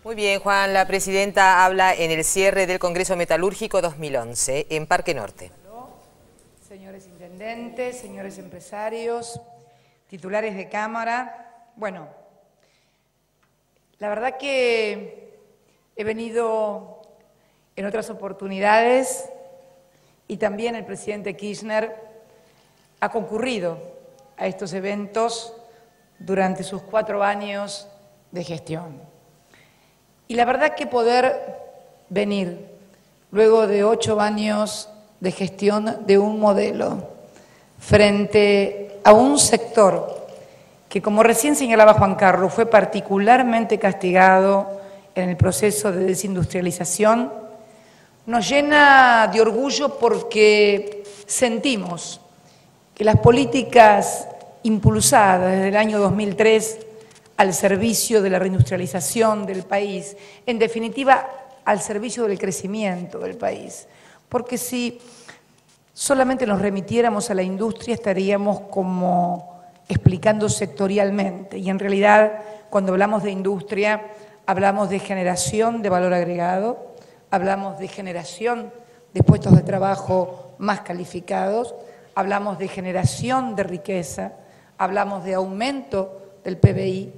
Muy bien, Juan. La presidenta habla en el cierre del Congreso Metalúrgico 2011 en Parque Norte. Señores intendentes, señores empresarios, titulares de Cámara. Bueno, la verdad que he venido en otras oportunidades y también el presidente Kirchner ha concurrido a estos eventos durante sus 4 años de gestión. Y la verdad que poder venir luego de 8 años de gestión de un modelo frente a un sector que, como recién señalaba Juan Carlos, fue particularmente castigado en el proceso de desindustrialización, nos llena de orgullo porque sentimos que las políticas impulsadas desde el año 2003 al servicio de la reindustrialización del país, en definitiva al servicio del crecimiento del país, porque si solamente nos remitiéramos a la industria estaríamos como explicando sectorialmente, y en realidad cuando hablamos de industria hablamos de generación de valor agregado, hablamos de generación de puestos de trabajo más calificados, hablamos de generación de riqueza, hablamos de aumento del PBI,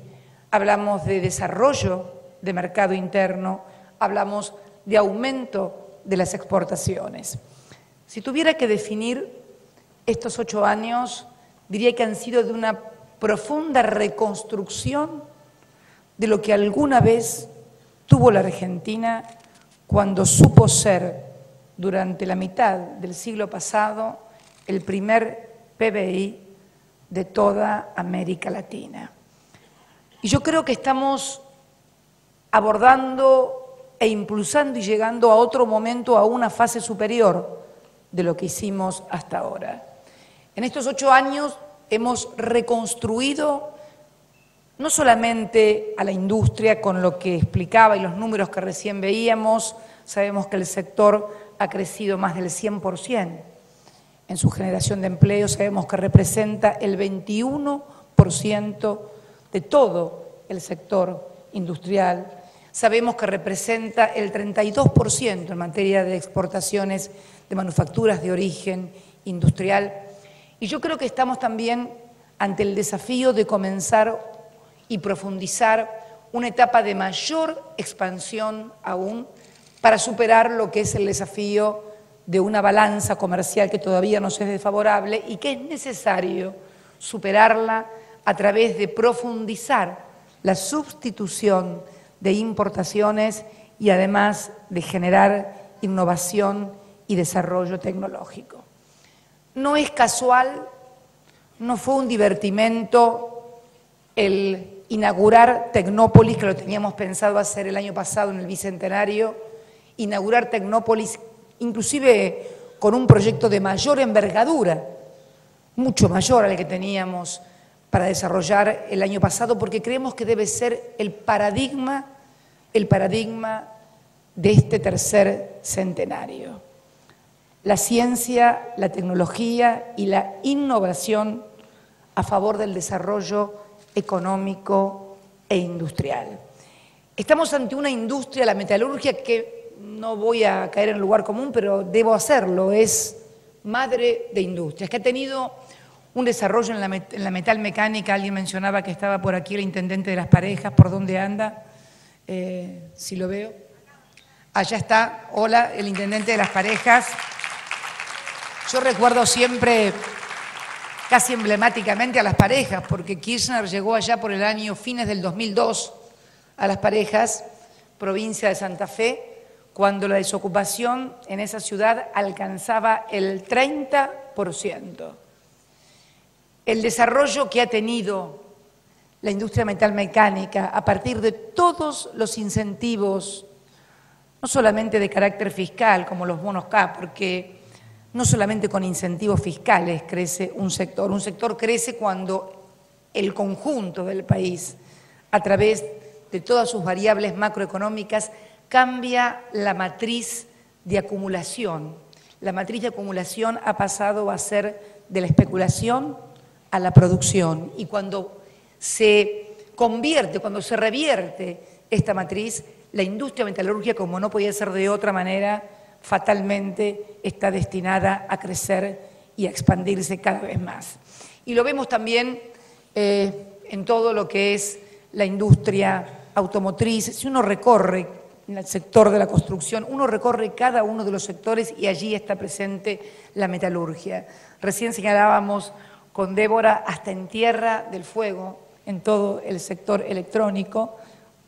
hablamos de desarrollo de mercado interno, hablamos de aumento de las exportaciones. Si tuviera que definir estos 8 años, diría que han sido de una profunda reconstrucción de lo que alguna vez tuvo la Argentina cuando supo ser, durante la mitad del siglo pasado, el primer PBI de toda América Latina. Y yo creo que estamos abordando e impulsando y llegando a otro momento, a una fase superior de lo que hicimos hasta ahora. En estos 8 años hemos reconstruido no solamente a la industria con lo que explicaba y los números que recién veíamos, sabemos que el sector ha crecido más del 100% en su generación de empleo, sabemos que representa el 21% de todo el sector industrial, sabemos que representa el 32% en materia de exportaciones de manufacturas de origen industrial, y yo creo que estamos también ante el desafío de comenzar y profundizar una etapa de mayor expansión aún para superar lo que es el desafío de una balanza comercial que todavía nos es desfavorable y que es necesario superarla a través de profundizar la sustitución de importaciones y además de generar innovación y desarrollo tecnológico. No es casual, no fue un divertimento el inaugurar Tecnópolis, que lo teníamos pensado hacer el año pasado en el Bicentenario, inaugurar Tecnópolis inclusive con un proyecto de mayor envergadura, mucho mayor al que teníamos para desarrollar el año pasado, porque creemos que debe ser el paradigma de este tercer centenario. La ciencia, la tecnología y la innovación a favor del desarrollo económico e industrial. Estamos ante una industria, la metalurgia, que no voy a caer en el lugar común, pero debo hacerlo, es madre de industrias, que ha tenido un desarrollo en la metalmecánica. Alguien mencionaba que estaba por aquí el intendente de Las Parejas, ¿por dónde anda? Si lo veo. Allá está, hola, el intendente de Las Parejas. Yo recuerdo siempre, casi emblemáticamente, a Las Parejas, porque Kirchner llegó allá por el año fines del 2002 a Las Parejas, provincia de Santa Fe, cuando la desocupación en esa ciudad alcanzaba el 30%. El desarrollo que ha tenido la industria metalmecánica a partir de todos los incentivos, no solamente de carácter fiscal, como los bonos K, porque no solamente con incentivos fiscales crece un sector crece cuando el conjunto del país, a través de todas sus variables macroeconómicas, cambia la matriz de acumulación. La matriz de acumulación ha pasado a ser de la especulación a la producción, y cuando se convierte, cuando se revierte esta matriz, la industria metalúrgica, como no podía ser de otra manera, fatalmente está destinada a crecer y a expandirse cada vez más. Y lo vemos también en todo lo que es la industria automotriz. Si uno recorre en el sector de la construcción, uno recorre cada uno de los sectores y allí está presente la metalurgia. Recién señalábamos con Débora, hasta en Tierra del Fuego, en todo el sector electrónico,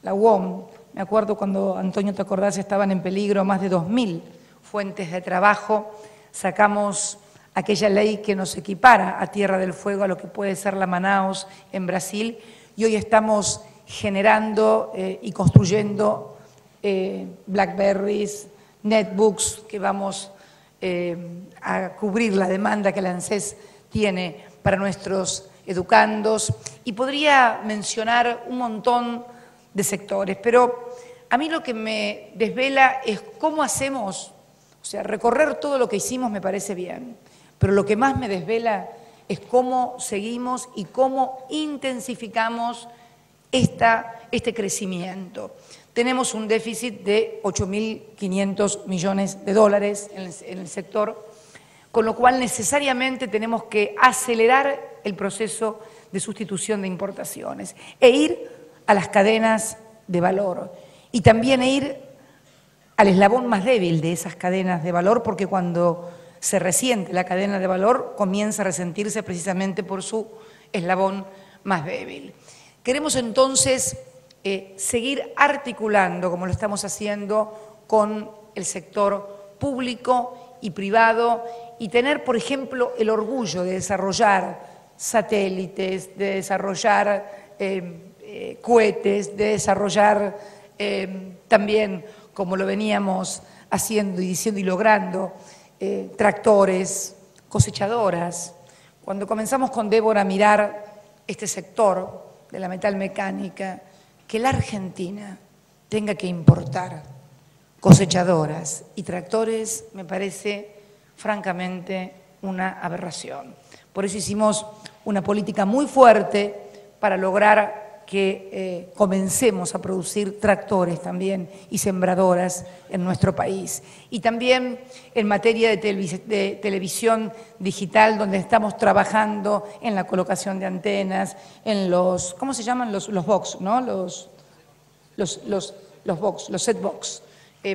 la UOM. Me acuerdo cuando, Antonio, te acordás, estaban en peligro más de 2.000 fuentes de trabajo. Sacamos aquella ley que nos equipara a Tierra del Fuego a lo que puede ser la Manaus en Brasil, y hoy estamos generando y construyendo Blackberries, netbooks, que vamos a cubrir la demanda que la ANSES tiene para nuestros educandos, y podría mencionar un montón de sectores, pero a mí lo que me desvela es cómo hacemos, o sea, recorrer todo lo que hicimos me parece bien, pero lo que más me desvela es cómo seguimos y cómo intensificamos este crecimiento. Tenemos un déficit de 8.500 millones de dólares en el sector, con lo cual necesariamente tenemos que acelerar el proceso de sustitución de importaciones e ir a las cadenas de valor y también ir al eslabón más débil de esas cadenas de valor, porque cuando se resiente la cadena de valor comienza a resentirse precisamente por su eslabón más débil. Queremos entonces seguir articulando, como lo estamos haciendo, con el sector público y privado, y tener, por ejemplo, el orgullo de desarrollar satélites, de desarrollar cohetes, de desarrollar también, como lo veníamos haciendo y diciendo y logrando, tractores, cosechadoras. Cuando comenzamos con Débora a mirar este sector de la metalmecánica, que la Argentina tenga que importar cosechadoras y tractores me parece francamente una aberración. Por eso hicimos una política muy fuerte para lograr que comencemos a producir tractores también y sembradoras en nuestro país. Y también en materia de televisión digital, donde estamos trabajando en la colocación de antenas, en los, ¿cómo se llaman? Los box, ¿no? Los box, los set box,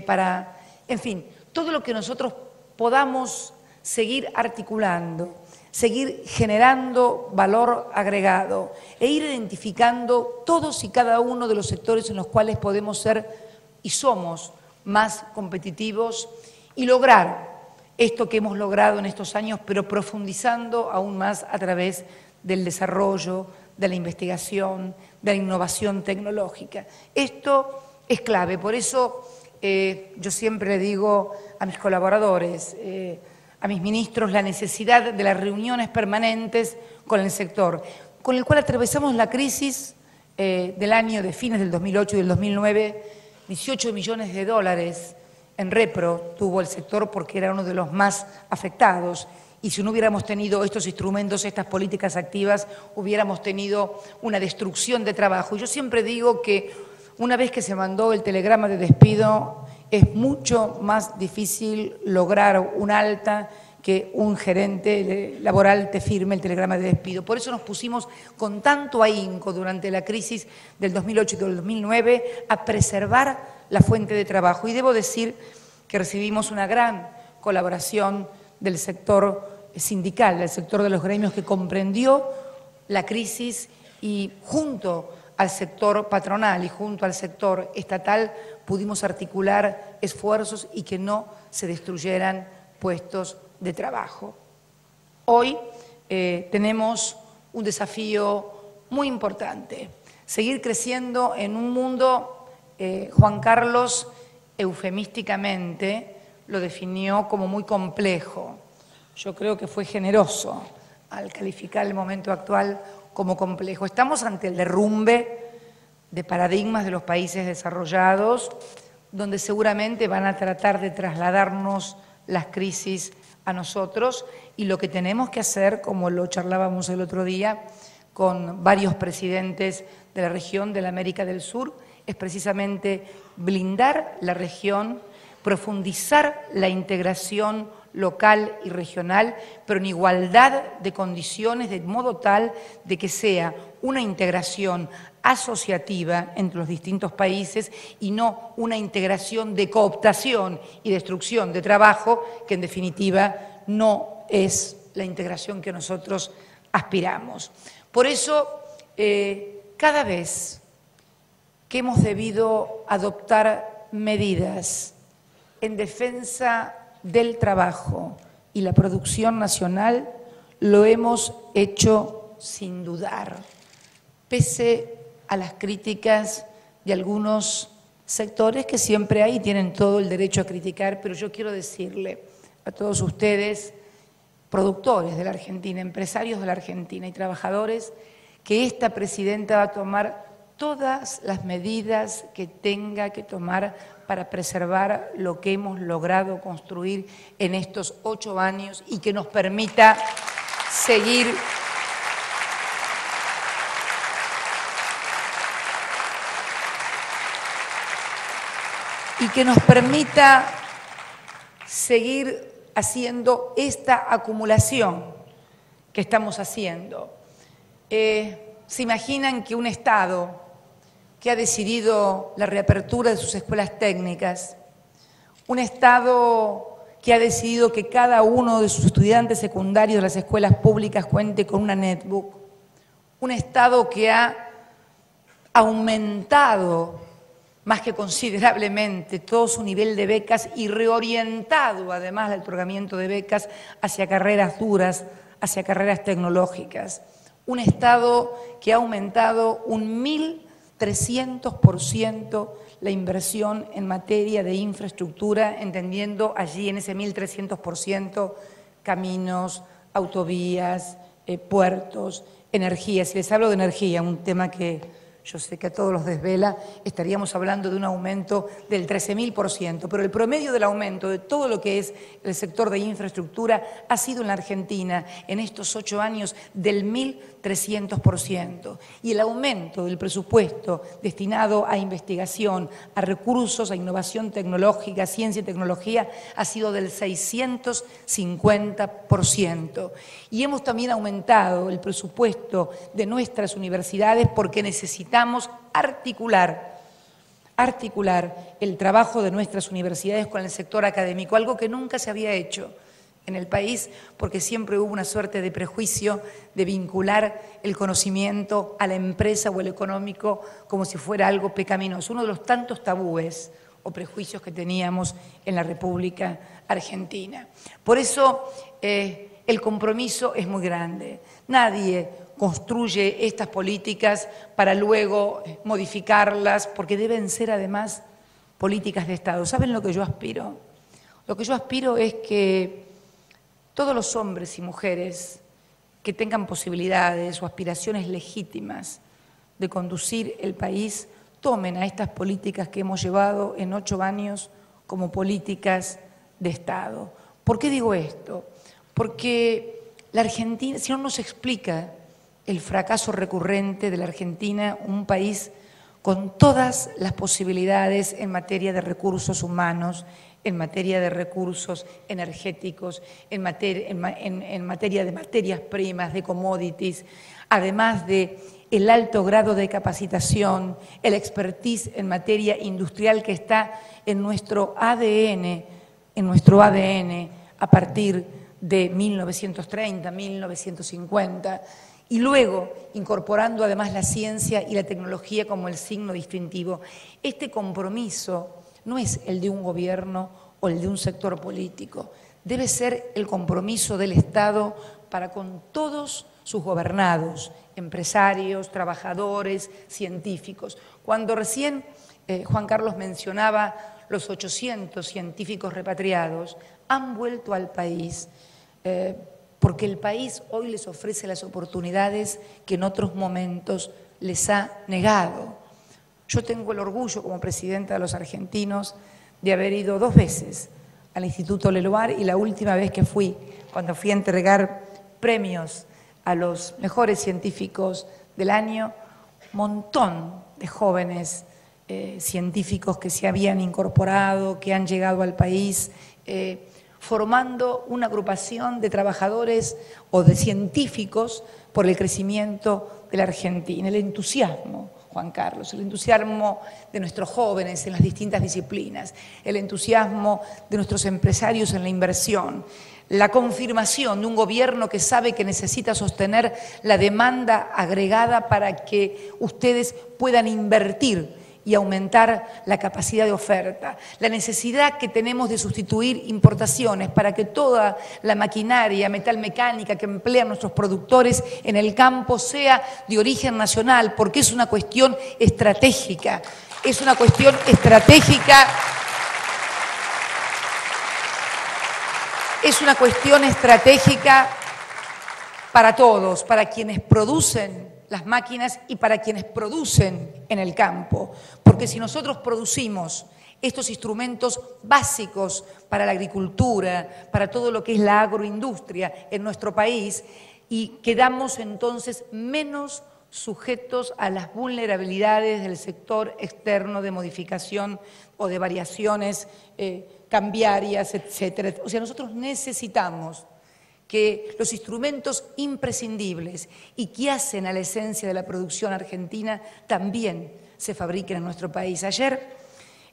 para, en fin, todo lo que nosotros podamos seguir articulando, seguir generando valor agregado e ir identificando todos y cada uno de los sectores en los cuales podemos ser y somos más competitivos y lograr esto que hemos logrado en estos años, pero profundizando aún más a través del desarrollo, de la investigación, de la innovación tecnológica. Esto es clave, por eso yo siempre le digo a mis colaboradores, a mis ministros, la necesidad de las reuniones permanentes con el sector, con el cual atravesamos la crisis del año de fines del 2008 y del 2009, 18 millones de dólares en repro tuvo el sector porque era uno de los más afectados. Y si no hubiéramos tenido estos instrumentos, estas políticas activas, hubiéramos tenido una destrucción de trabajo. Y yo siempre digo que una vez que se mandó el telegrama de despido, es mucho más difícil lograr un alta que un gerente laboral te firme el telegrama de despido. Por eso nos pusimos con tanto ahínco durante la crisis del 2008 y del 2009 a preservar la fuente de trabajo. Y debo decir que recibimos una gran colaboración del sector sindical, del sector de los gremios, que comprendió la crisis y junto al sector patronal y junto al sector estatal pudimos articular esfuerzos y que no se destruyeran puestos de trabajo. Hoy tenemos un desafío muy importante, seguir creciendo en un mundo, Juan Carlos eufemísticamente lo definió como muy complejo. Yo creo que fue generoso al calificar el momento actual como complejo. Estamos ante el derrumbe de paradigmas de los países desarrollados, donde seguramente van a tratar de trasladarnos las crisis a nosotros, y lo que tenemos que hacer, como lo charlábamos el otro día con varios presidentes de la región de la América del Sur, es precisamente blindar la región, profundizar la integración local y regional, pero en igualdad de condiciones, de modo tal de que sea una integración asociativa entre los distintos países y no una integración de cooptación y destrucción de trabajo, que en definitiva no es la integración que nosotros aspiramos. Por eso, cada vez que hemos debido adoptar medidas en defensa del trabajo y la producción nacional, lo hemos hecho sin dudar, pese a las críticas de algunos sectores que siempre hay y tienen todo el derecho a criticar, pero yo quiero decirle a todos ustedes, productores de la Argentina, empresarios de la Argentina y trabajadores, que esta presidenta va a tomar todas las medidas que tenga que tomar para preservar lo que hemos logrado construir en estos 8 años y que nos permita seguir haciendo esta acumulación que estamos haciendo. ¿Se imaginan que un Estado que ha decidido la reapertura de sus escuelas técnicas, un Estado que ha decidido que cada uno de sus estudiantes secundarios de las escuelas públicas cuente con una netbook, un Estado que ha aumentado más que considerablemente todo su nivel de becas y reorientado además el otorgamiento de becas hacia carreras duras, hacia carreras tecnológicas, un Estado que ha aumentado un 1.300% la inversión en materia de infraestructura, entendiendo allí en ese 1.300% caminos, autovías, puertos, energía. Si les hablo de energía, un tema que yo sé que a todos los desvela, estaríamos hablando de un aumento del 13.000%, pero el promedio del aumento de todo lo que es el sector de infraestructura ha sido en la Argentina en estos 8 años del 1.300%. Y el aumento del presupuesto destinado a investigación, a recursos, a innovación tecnológica, ciencia y tecnología ha sido del 650%. Y hemos también aumentado el presupuesto de nuestras universidades porque necesitamos articular el trabajo de nuestras universidades con el sector académico, algo que nunca se había hecho en el país porque siempre hubo una suerte de prejuicio de vincular el conocimiento a la empresa o el económico como si fuera algo pecaminoso, uno de los tantos tabúes o prejuicios que teníamos en la República Argentina. Por eso el compromiso es muy grande. Nadie construye estas políticas para luego modificarlas, porque deben ser además políticas de Estado. ¿Saben lo que yo aspiro? Lo que yo aspiro es que todos los hombres y mujeres que tengan posibilidades o aspiraciones legítimas de conducir el país tomen a estas políticas que hemos llevado en 8 años como políticas de Estado. ¿Por qué digo esto? Porque la Argentina, si no nos explica el fracaso recurrente de la Argentina, un país con todas las posibilidades en materia de recursos humanos, en materia de recursos energéticos, en materia de materias primas, de commodities, además de el alto grado de capacitación, el expertise en materia industrial que está en nuestro ADN a partir de 1930, 1950, y luego incorporando además la ciencia y la tecnología como el signo distintivo. Este compromiso no es el de un gobierno o el de un sector político, debe ser el compromiso del Estado para con todos sus gobernados, empresarios, trabajadores, científicos. Cuando recién Juan Carlos mencionaba los 800 científicos repatriados, han vuelto al país porque el país hoy les ofrece las oportunidades que en otros momentos les ha negado. Yo tengo el orgullo como presidenta de los argentinos de haber ido 2 veces al Instituto Leloir y la última vez que fui, cuando fui a entregar premios a los mejores científicos del año, un montón de jóvenes científicos que se habían incorporado, que han llegado al país, formando una agrupación de trabajadores o de científicos por el crecimiento de la Argentina, el entusiasmo, Juan Carlos, el entusiasmo de nuestros jóvenes en las distintas disciplinas, el entusiasmo de nuestros empresarios en la inversión, la confirmación de un gobierno que sabe que necesita sostener la demanda agregada para que ustedes puedan invertir y aumentar la capacidad de oferta, la necesidad que tenemos de sustituir importaciones para que toda la maquinaria metalmecánica que emplean nuestros productores en el campo sea de origen nacional, porque es una cuestión estratégica, es una cuestión estratégica. Es una cuestión estratégica para todos, para quienes producen las máquinas y para quienes producen en el campo. Porque si nosotros producimos estos instrumentos básicos para la agricultura, para todo lo que es la agroindustria en nuestro país, y quedamos entonces menos sujetos a las vulnerabilidades del sector externo de modificación o de variaciones cambiarias, etcétera. O sea, nosotros necesitamos que los instrumentos imprescindibles y que hacen a la esencia de la producción argentina también se fabriquen en nuestro país. Ayer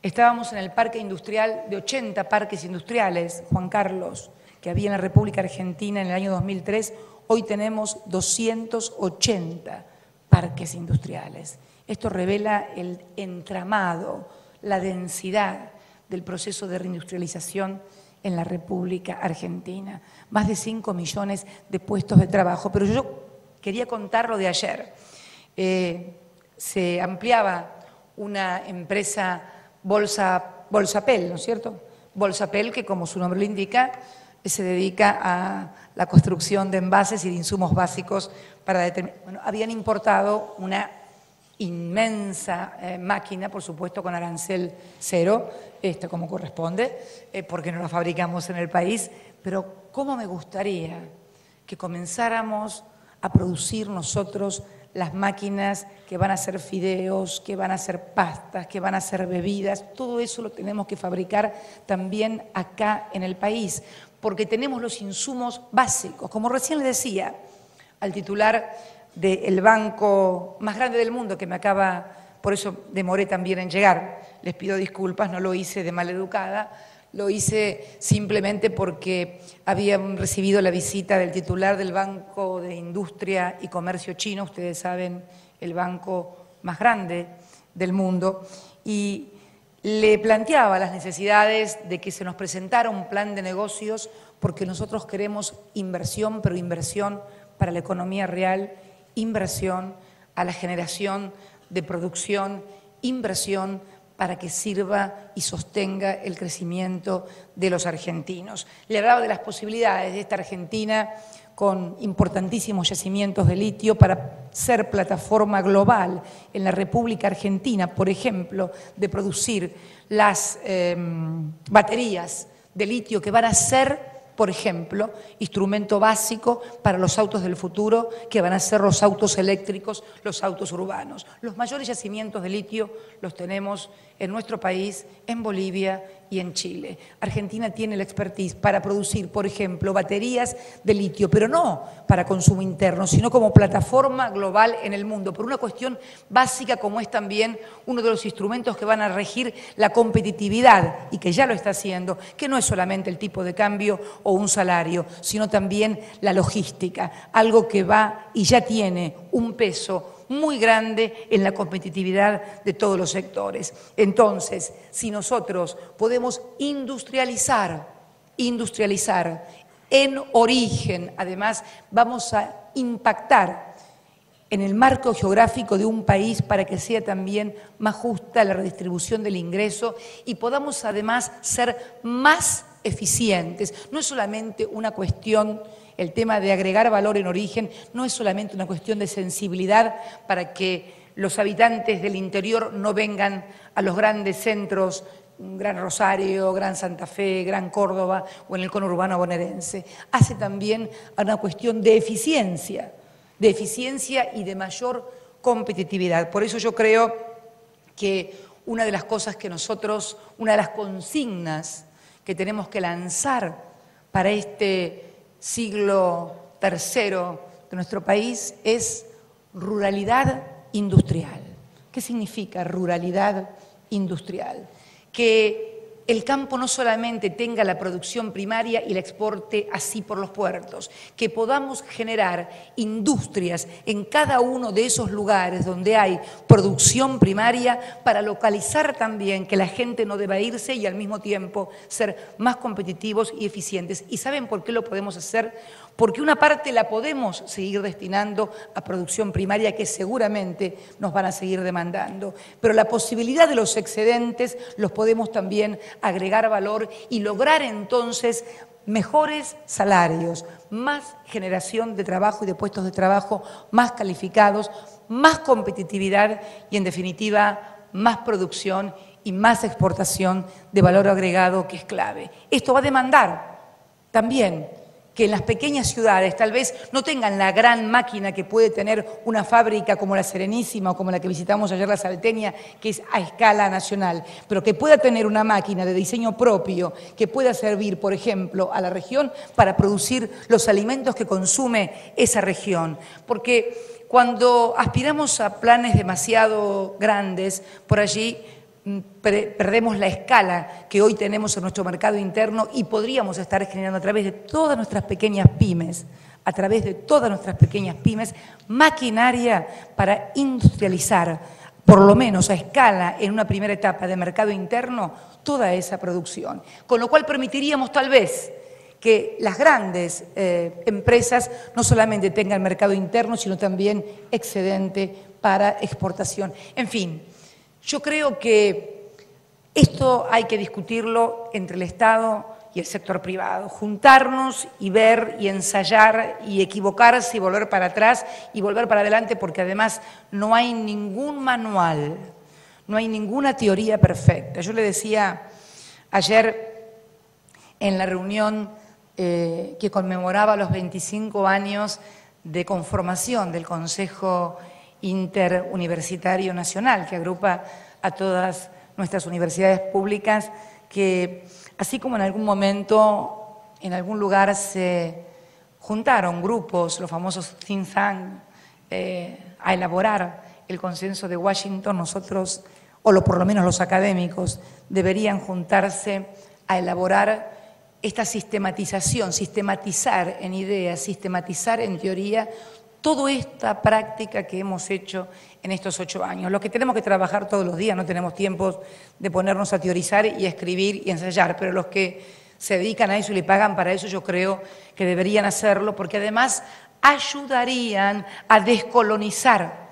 estábamos en el parque industrial de 80 parques industriales, Juan Carlos, que había en la República Argentina en el año 2003, hoy tenemos 280 parques industriales. Esto revela el entramado, la densidad del proceso de reindustrialización en la República Argentina. Más de 5 millones de puestos de trabajo. Pero yo quería contar lo de ayer. Se ampliaba una empresa Bolsapel, ¿no es cierto? Bolsapel, que como su nombre lo indica, se dedica a la construcción de envases y de insumos básicos para determinar. Bueno, habían importado una inmensa máquina, por supuesto con arancel cero, como corresponde, porque no la fabricamos en el país, pero cómo me gustaría que comenzáramos a producir nosotros las máquinas que van a hacer fideos, que van a hacer pastas, que van a hacer bebidas, todo eso lo tenemos que fabricar también acá en el país, porque tenemos los insumos básicos. Como recién le decía al titular del banco más grande del mundo, que me acaba, por eso demoré también en llegar, les pido disculpas, no lo hice de maleducada, lo hice simplemente porque habían recibido la visita del titular del Banco de Industria y Comercio Chino, ustedes saben, el banco más grande del mundo, y le planteaba las necesidades de que se nos presentara un plan de negocios, porque nosotros queremos inversión, pero inversión para la economía real, inversión a la generación de producción, inversión para que sirva y sostenga el crecimiento de los argentinos. Le hablaba de las posibilidades de esta Argentina con importantísimos yacimientos de litio para ser plataforma global en la República Argentina, por ejemplo, de producir las baterías de litio que van a ser, por ejemplo, instrumento básico para los autos del futuro, que van a ser los autos eléctricos, los autos urbanos. Los mayores yacimientos de litio los tenemos en nuestro país, en Bolivia y en Chile. Argentina tiene la expertise para producir, por ejemplo, baterías de litio, pero no para consumo interno, sino como plataforma global en el mundo, por una cuestión básica como es también uno de los instrumentos que van a regir la competitividad y que ya lo está haciendo, que no es solamente el tipo de cambio o un salario, sino también la logística, algo que va y ya tiene un peso muy grande en la competitividad de todos los sectores. Entonces, si nosotros podemos industrializar en origen, además vamos a impactar en el marco geográfico de un país para que sea también más justa la redistribución del ingreso y podamos además ser más eficientes. No es solamente una cuestión, el tema de agregar valor en origen, no es solamente una cuestión de sensibilidad para que los habitantes del interior no vengan a los grandes centros, Gran Rosario, Gran Santa Fe, Gran Córdoba o en el conurbano bonaerense. Hace también a una cuestión de eficiencia y de mayor competitividad. Por eso yo creo que una de las cosas que nosotros, una de las consignas que tenemos que lanzar para este siglo tercero de nuestro país es ruralidad industrial. ¿Qué significa ruralidad industrial? Que el campo no solamente tenga la producción primaria y la exporte así por los puertos, que podamos generar industrias en cada uno de esos lugares donde hay producción primaria para localizar también que la gente no deba irse y al mismo tiempo ser más competitivos y eficientes. ¿Y saben por qué lo podemos hacer? Porque una parte la podemos seguir destinando a producción primaria que seguramente nos van a seguir demandando, pero la posibilidad de los excedentes los podemos también agregar valor y lograr entonces mejores salarios, más generación de trabajo y de puestos de trabajo más calificados, más competitividad y en definitiva más producción y más exportación de valor agregado, que es clave. Esto va a demandar también que en las pequeñas ciudades tal vez no tengan la gran máquina que puede tener una fábrica como la Serenísima o como la que visitamos ayer, la Salteña, que es a escala nacional, pero que pueda tener una máquina de diseño propio que pueda servir, por ejemplo, a la región para producir los alimentos que consume esa región. Porque cuando aspiramos a planes demasiado grandes, por allí perdemos la escala que hoy tenemos en nuestro mercado interno y podríamos estar generando a través de todas nuestras pequeñas pymes, maquinaria para industrializar, por lo menos a escala, en una primera etapa de mercado interno, toda esa producción. Con lo cual permitiríamos tal vez que las grandes empresas no solamente tengan mercado interno, sino también excedente para exportación. En fin, yo creo que esto hay que discutirlo entre el Estado y el sector privado, juntarnos y ver y ensayar y equivocarse y volver para atrás y volver para adelante, porque además no hay ningún manual, no hay ninguna teoría perfecta. Yo le decía ayer en la reunión que conmemoraba los 25 años de conformación del Consejo Interuniversitario Nacional, que agrupa a todas nuestras universidades públicas, que así como en algún momento, en algún lugar se juntaron grupos, los famosos think tank, a elaborar el consenso de Washington, nosotros, o por lo menos los académicos, deberían juntarse a elaborar esta sistematización, sistematizar en ideas, sistematizar en teoría, toda esta práctica que hemos hecho en estos 8 años. Los que tenemos que trabajar todos los días, no tenemos tiempo de ponernos a teorizar y a escribir y a ensayar, pero los que se dedican a eso y le pagan para eso, yo creo que deberían hacerlo, porque además ayudarían a descolonizar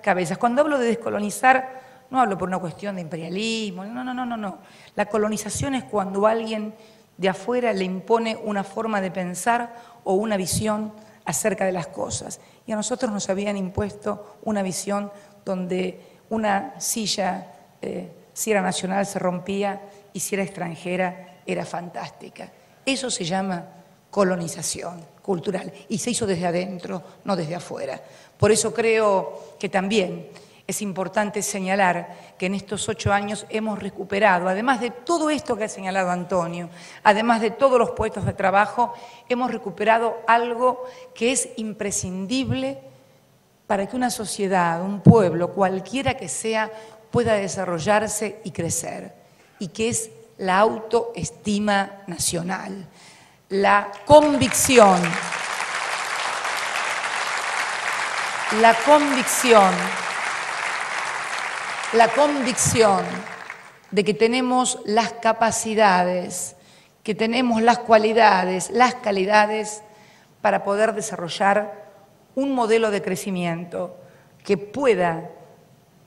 cabezas. Cuando hablo de descolonizar, no hablo por una cuestión de imperialismo, no. La colonización es cuando alguien de afuera le impone una forma de pensar o una visión acerca de las cosas. Y a nosotros nos habían impuesto una visión donde una silla, si era nacional, se rompía y si era extranjera, era fantástica. Eso se llama colonización cultural y se hizo desde adentro, no desde afuera. Por eso creo que también es importante señalar que en estos 8 años hemos recuperado, además de todo esto que ha señalado Antonio, además de todos los puestos de trabajo, hemos recuperado algo que es imprescindible para que una sociedad, un pueblo, cualquiera que sea, pueda desarrollarse y crecer, y que es la autoestima nacional, la convicción de que tenemos las capacidades, que tenemos las cualidades, las calidades para poder desarrollar un modelo de crecimiento que pueda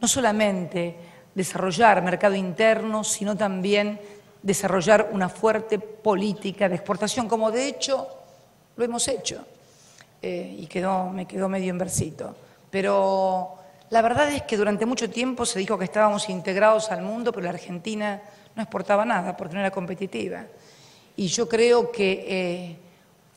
no solamente desarrollar mercado interno, sino también desarrollar una fuerte política de exportación, como de hecho lo hemos hecho. Y me quedó medio en versito. Pero la verdad es que durante mucho tiempo se dijo que estábamos integrados al mundo, pero la Argentina no exportaba nada porque no era competitiva. Y yo creo que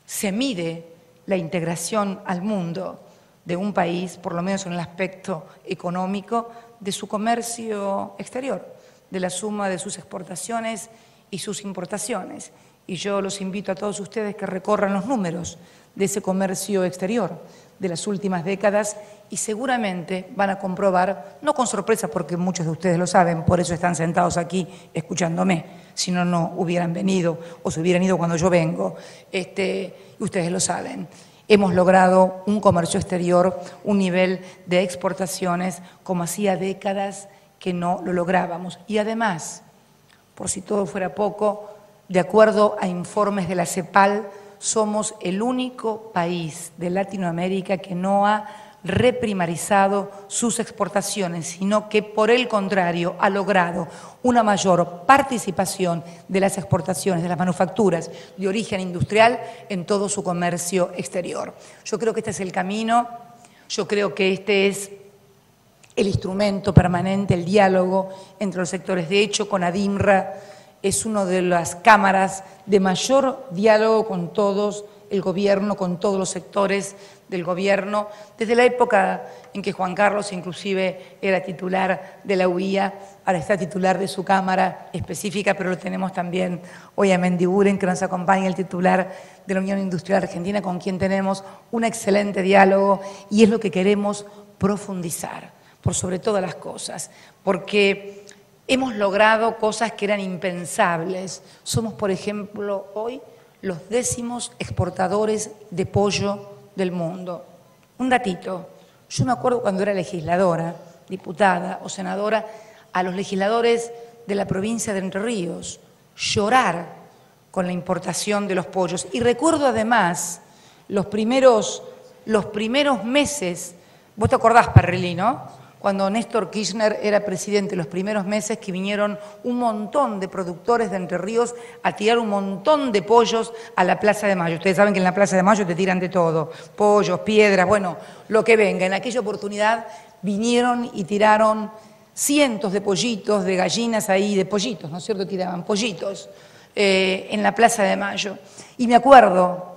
se mide la integración al mundo de un país, por lo menos en el aspecto económico, de su comercio exterior, de la suma de sus exportaciones y sus importaciones. Y yo los invito a todos ustedes que recorran los números de ese comercio exterior de las últimas décadas y seguramente van a comprobar, no con sorpresa porque muchos de ustedes lo saben, por eso están sentados aquí escuchándome, si no, no hubieran venido o se hubieran ido cuando yo vengo, y ustedes lo saben. Hemos logrado un comercio exterior, un nivel de exportaciones como hacía décadas que no lo lográbamos. Y además, por si todo fuera poco, de acuerdo a informes de la CEPAL, somos el único país de Latinoamérica que no ha reprimarizado sus exportaciones, sino que por el contrario ha logrado una mayor participación de las exportaciones, de las manufacturas de origen industrial en todo su comercio exterior. Yo creo que este es el camino, yo creo que este es el instrumento permanente, el diálogo entre los sectores. De hecho, con ADIMRA es una de las cámaras de mayor diálogo con todos el gobierno, con todos los sectores del gobierno, desde la época en que Juan Carlos inclusive era titular de la UIA, ahora está titular de su cámara específica, pero lo tenemos también hoy a Mendiguren, que nos acompaña, el titular de la Unión Industrial Argentina, con quien tenemos un excelente diálogo y es lo que queremos profundizar, por sobre todas las cosas, porque hemos logrado cosas que eran impensables. Somos, por ejemplo, hoy los 10º exportadores de pollo del mundo. Un datito, yo me acuerdo cuando era legisladora, diputada o senadora, a los legisladores de la provincia de Entre Ríos llorar con la importación de los pollos. Y recuerdo además los primeros meses, vos te acordás, Parrilli, ¿no? Cuando Néstor Kirchner era presidente, los primeros meses que vinieron un montón de productores de Entre Ríos a tirar un montón de pollos a la Plaza de Mayo. Ustedes saben que en la Plaza de Mayo te tiran de todo, pollos, piedras, bueno, lo que venga. En aquella oportunidad vinieron y tiraron cientos de pollitos, de gallinas ahí, de pollitos, ¿no es cierto? Tiraban pollitos en la Plaza de Mayo. Y me acuerdo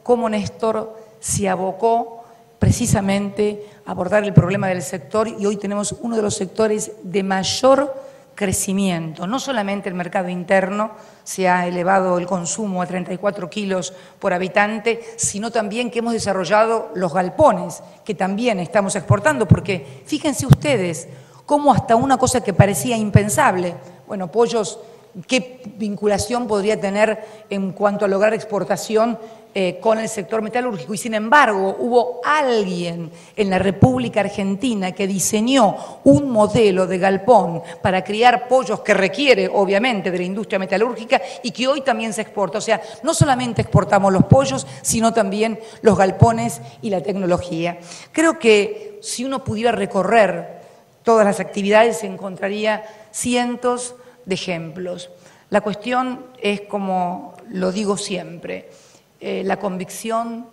cómo Néstor se abocó precisamente a abordar el problema del sector y hoy tenemos uno de los sectores de mayor crecimiento. No solamente el mercado interno, se ha elevado el consumo a 34 kilos por habitante, sino también que hemos desarrollado los galpones, que también estamos exportando, porque fíjense ustedes cómo hasta una cosa que parecía impensable, bueno, pollos, ¿qué vinculación podría tener en cuanto a lograr exportación con el sector metalúrgico? Y sin embargo, hubo alguien en la República Argentina que diseñó un modelo de galpón para criar pollos que requiere, obviamente, de la industria metalúrgica y que hoy también se exporta. O sea, no solamente exportamos los pollos, sino también los galpones y la tecnología. Creo que si uno pudiera recorrer todas las actividades, se encontraría cientos de ejemplos. La cuestión es, como lo digo siempre, la convicción,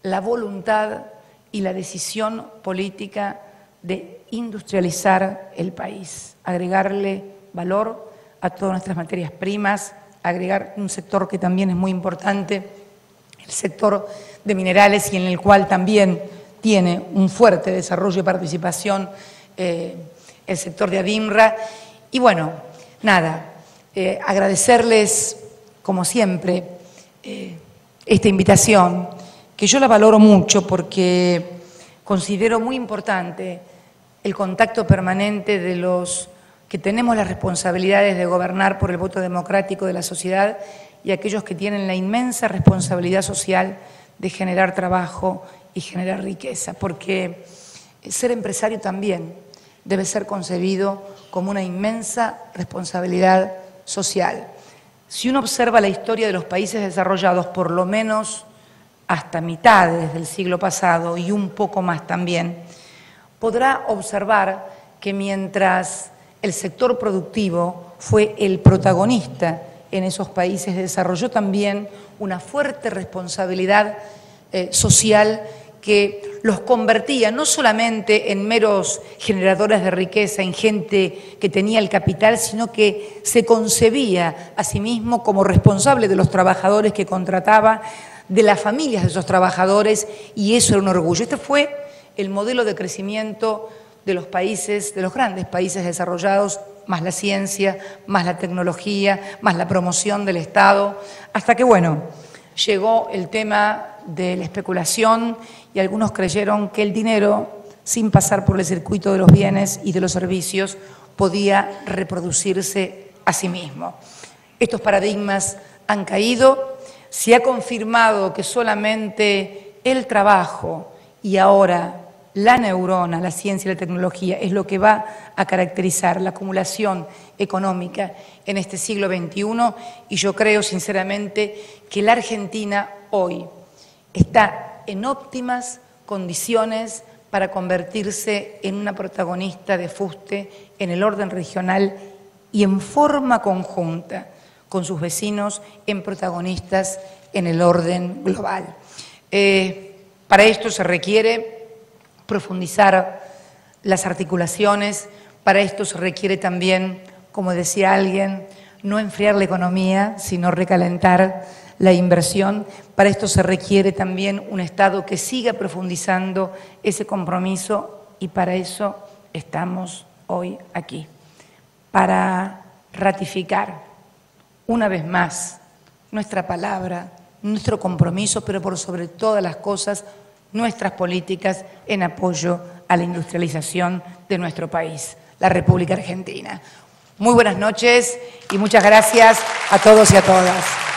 la voluntad y la decisión política de industrializar el país, agregarle valor a todas nuestras materias primas, agregar un sector que también es muy importante, el sector de minerales, y en el cual también tiene un fuerte desarrollo y participación el sector de ADIMRA. Y bueno, nada, agradecerles, como siempre, esta invitación, que yo la valoro mucho porque considero muy importante el contacto permanente de los que tenemos las responsabilidades de gobernar por el voto democrático de la sociedad y aquellos que tienen la inmensa responsabilidad social de generar trabajo y generar riqueza, porque ser empresario también debe ser concebido como una inmensa responsabilidad social. Si uno observa la historia de los países desarrollados, por lo menos hasta mitades del siglo pasado y un poco más también, podrá observar que mientras el sector productivo fue el protagonista en esos países, desarrolló también una fuerte responsabilidad social que los convertía no solamente en meros generadores de riqueza, en gente que tenía el capital, sino que se concebía a sí mismo como responsable de los trabajadores que contrataba, de las familias de esos trabajadores, y eso era un orgullo. Este fue el modelo de crecimiento de los países, de los grandes países desarrollados, más la ciencia, más la tecnología, más la promoción del Estado, hasta que, bueno, llegó el tema de la especulación y algunos creyeron que el dinero, sin pasar por el circuito de los bienes y de los servicios, podía reproducirse a sí mismo. Estos paradigmas han caído, se ha confirmado que solamente el trabajo y ahora la neurona, la ciencia y la tecnología es lo que va a caracterizar la acumulación económica en este siglo XXI, y yo creo sinceramente que la Argentina hoy está en óptimas condiciones para convertirse en una protagonista de fuste en el orden regional y en forma conjunta con sus vecinos en protagonistas en el orden global. Para esto se requiere profundizar las articulaciones, para esto se requiere también, como decía alguien, no enfriar la economía, sino recalentar la inversión. Para esto se requiere también un Estado que siga profundizando ese compromiso, y para eso estamos hoy aquí, para ratificar una vez más nuestra palabra, nuestro compromiso, pero por sobre todas las cosas, nuestras políticas en apoyo a la industrialización de nuestro país, la República Argentina. Muy buenas noches y muchas gracias a todos y a todas.